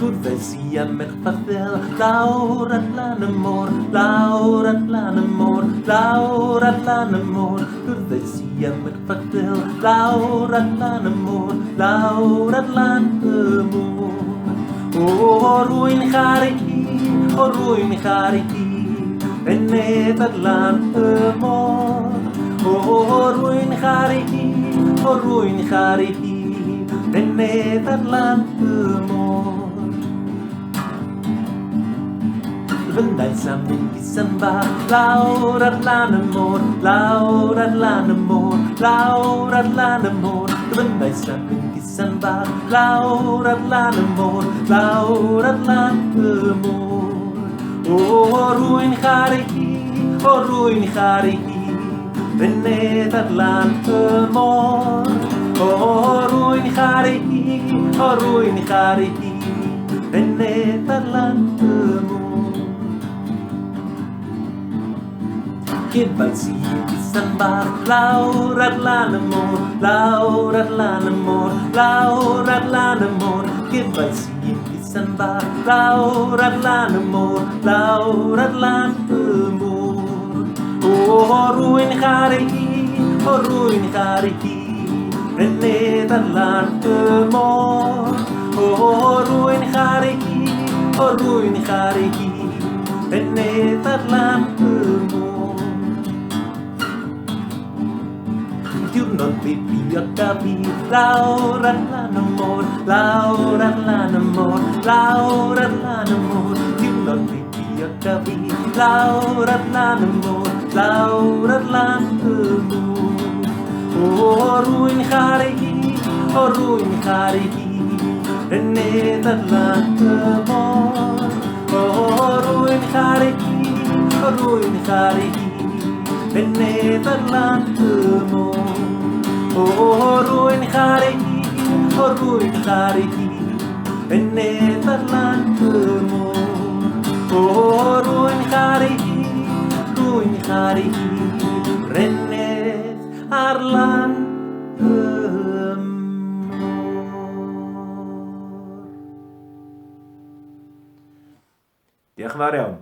Cortesia met papel, Laura l'amor, Laura l'amor, Laura l'amor. Cortesia met papel, Laura l'amor, Laura l'amor. Oh, ruin gariki, oh, ruin gariki, en Nederland amor. Oh, ruin gariki, oh, ruin gariki, en Nederland amor. Wij samen kisamba, Laura l'amor, Laura l'amor, Laura l'amor. Wij samen kisamba, Laura l'amor, Laura l'amor. Oh, ruin gariki, oh, ruin gariki, in Nederland amor. Oh, ruin gariki, oh, ruin gariki, in Nederland amor. Che balzi di samba, Laura l'amor, Laura l'amor, Laura l'amor. Che balzi di samba, Laura l'amor, Laura l'amor. Oh, ruin gariki, oh, ruin gariki, in Nederland amor. Oh, ruin gariki, oh, ruin gariki, in Nederland amor. Non devi capire, Laura l'amor, Laura l'amor, Laura l'amor. Tu non devi capire, Laura l'amor, Laura l'amor. Oh, ruin gariki, oh, ruin gariki, in Nederland amor. Oh, ruin gariki, oh, ruin gariki, in Nederland amor. Oh, ruin gariki, oh, ruin gariki, in Nederland amor. Oh, ruin gariki, René Arlan amor. Die Mariam.